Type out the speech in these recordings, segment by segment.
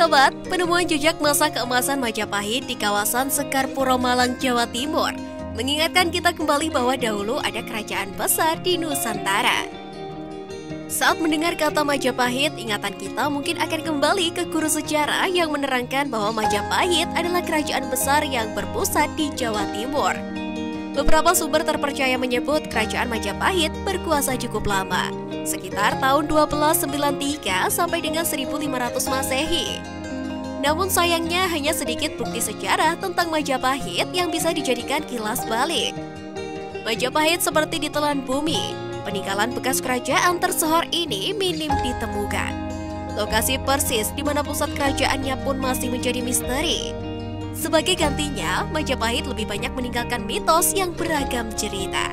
Sobat, penemuan jejak masa keemasan Majapahit di kawasan Sekar Puro Malang, Jawa Timur mengingatkan kita kembali bahwa dahulu ada kerajaan besar di Nusantara. Saat mendengar kata Majapahit, ingatan kita mungkin akan kembali ke guru sejarah yang menerangkan bahwa Majapahit adalah kerajaan besar yang berpusat di Jawa Timur. Beberapa sumber terpercaya menyebut kerajaan Majapahit berkuasa cukup lama, sekitar tahun 1293 sampai dengan 1500 Masehi. Namun sayangnya hanya sedikit bukti sejarah tentang Majapahit yang bisa dijadikan kilas balik. Majapahit seperti ditelan bumi, peninggalan bekas kerajaan tersohor ini minim ditemukan. Lokasi persis di mana pusat kerajaannya pun masih menjadi misteri. Sebagai gantinya, Majapahit lebih banyak meninggalkan mitos yang beragam cerita.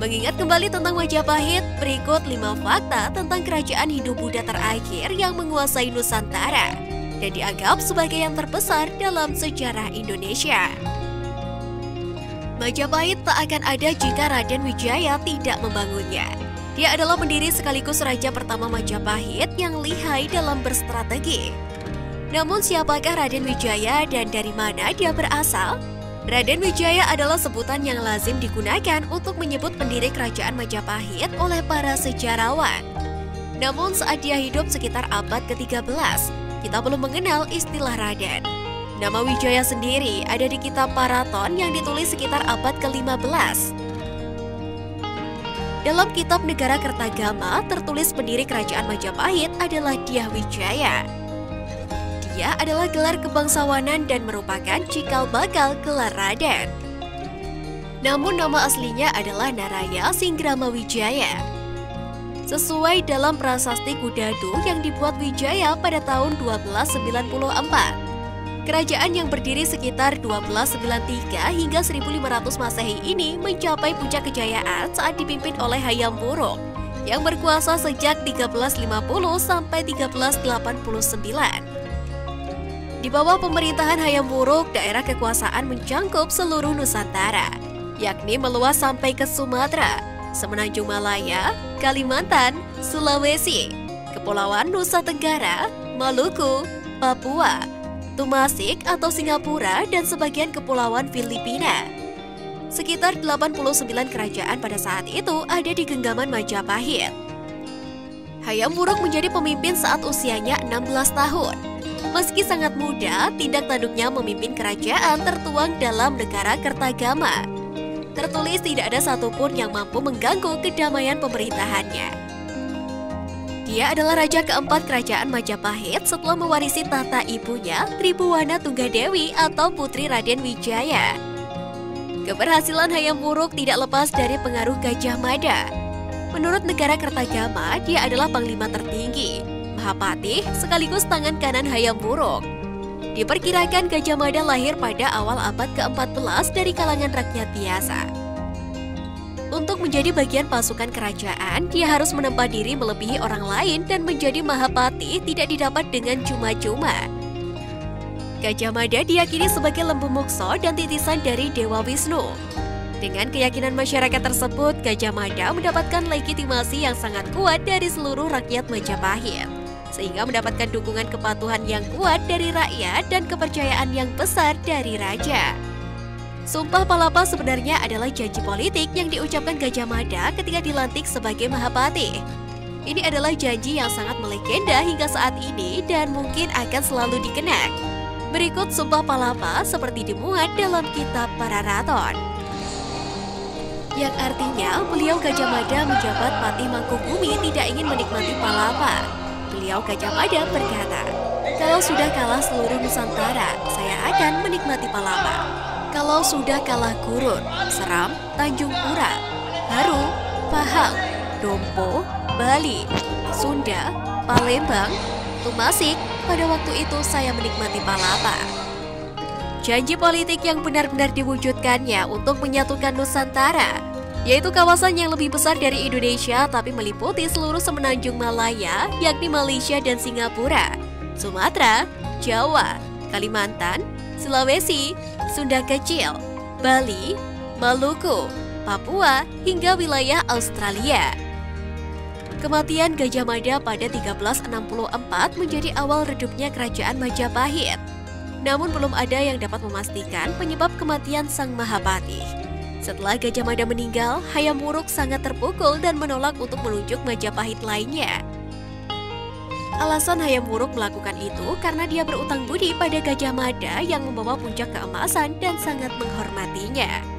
Mengingat kembali tentang Majapahit, berikut 5 fakta tentang kerajaan Hindu-Buddha terakhir yang menguasai Nusantara dan dianggap sebagai yang terbesar dalam sejarah Indonesia. Majapahit tak akan ada jika Raden Wijaya tidak membangunnya. Dia adalah pendiri sekaligus raja pertama Majapahit yang lihai dalam berstrategi. Namun siapakah Raden Wijaya dan dari mana dia berasal? Raden Wijaya adalah sebutan yang lazim digunakan untuk menyebut pendiri kerajaan Majapahit oleh para sejarawan. Namun saat dia hidup sekitar abad ke-13, kita belum mengenal istilah Raden. Nama Wijaya sendiri ada di kitab Paraton yang ditulis sekitar abad ke-15. Dalam kitab Negara Kertagama tertulis pendiri kerajaan Majapahit adalah Dyah Wijaya. Dia adalah gelar kebangsawanan dan merupakan cikal bakal gelar Raden. Namun nama aslinya adalah Naraya Singgrama Wijaya. Sesuai dalam prasasti Kudadu yang dibuat Wijaya pada tahun 1294. Kerajaan yang berdiri sekitar 1293 hingga 1500 Masehi ini mencapai puncak kejayaan saat dipimpin oleh Hayam Wuruk yang berkuasa sejak 1350 sampai 1389. Di bawah pemerintahan Hayam Wuruk, daerah kekuasaan mencakup seluruh Nusantara, yakni meluas sampai ke Sumatera, Semenanjung Malaya, Kalimantan, Sulawesi, Kepulauan Nusa Tenggara, Maluku, Papua, Tumasik atau Singapura, dan sebagian kepulauan Filipina. Sekitar 89 kerajaan pada saat itu ada di genggaman Majapahit. Hayam Wuruk menjadi pemimpin saat usianya 16 tahun. Meski sangat muda, tindak tanduknya memimpin kerajaan tertuang dalam Negara Kertagama. Tertulis tidak ada satupun yang mampu mengganggu kedamaian pemerintahannya. Dia adalah raja keempat kerajaan Majapahit setelah mewarisi tahta ibunya, Tribhuwana Tunggadewi atau Putri Raden Wijaya. Keberhasilan Hayam Wuruk tidak lepas dari pengaruh Gajah Mada. Menurut Negara Kertagama, dia adalah panglima tertinggi, Mahapatih sekaligus tangan kanan Hayam Wuruk. Diperkirakan Gajah Mada lahir pada awal abad ke-14 dari kalangan rakyat biasa. Untuk menjadi bagian pasukan kerajaan, dia harus menempa diri melebihi orang lain dan menjadi Mahapatih tidak didapat dengan cuma-cuma. Gajah Mada diyakini sebagai lembu mukso dan titisan dari Dewa Wisnu. Dengan keyakinan masyarakat tersebut, Gajah Mada mendapatkan legitimasi yang sangat kuat dari seluruh rakyat Majapahit, sehingga mendapatkan dukungan kepatuhan yang kuat dari rakyat dan kepercayaan yang besar dari raja. Sumpah Palapa sebenarnya adalah janji politik yang diucapkan Gajah Mada ketika dilantik sebagai Mahapatih. Ini adalah janji yang sangat melegenda hingga saat ini dan mungkin akan selalu dikenang. Berikut Sumpah Palapa seperti dimuat dalam kitab Pararaton, yang artinya beliau Gajah Mada menjabat Patih Mangkubumi tidak ingin menikmati palapa. Beliau Gajah Mada berkata, "Kalau sudah kalah seluruh Nusantara, saya akan menikmati palapa. Kalau sudah kalah Gurun, Seram, Tanjung Pura, Haru, Pahang, Dompo, Bali, Sunda, Palembang, Tumasik, pada waktu itu saya menikmati palapa." Janji politik yang benar-benar diwujudkannya untuk menyatukan Nusantara, yaitu kawasan yang lebih besar dari Indonesia tapi meliputi seluruh Semenanjung Malaya, yakni Malaysia dan Singapura, Sumatera, Jawa, Kalimantan, Sulawesi, Sunda Kecil, Bali, Maluku, Papua, hingga wilayah Australia. Kematian Gajah Mada pada 1364 menjadi awal redupnya kerajaan Majapahit. Namun belum ada yang dapat memastikan penyebab kematian Sang Mahapatih. Setelah Gajah Mada meninggal, Hayam Wuruk sangat terpukul dan menolak untuk menunjuk Majapahit lainnya. Alasan Hayam Wuruk melakukan itu karena dia berutang budi pada Gajah Mada yang membawa puncak keemasan dan sangat menghormatinya.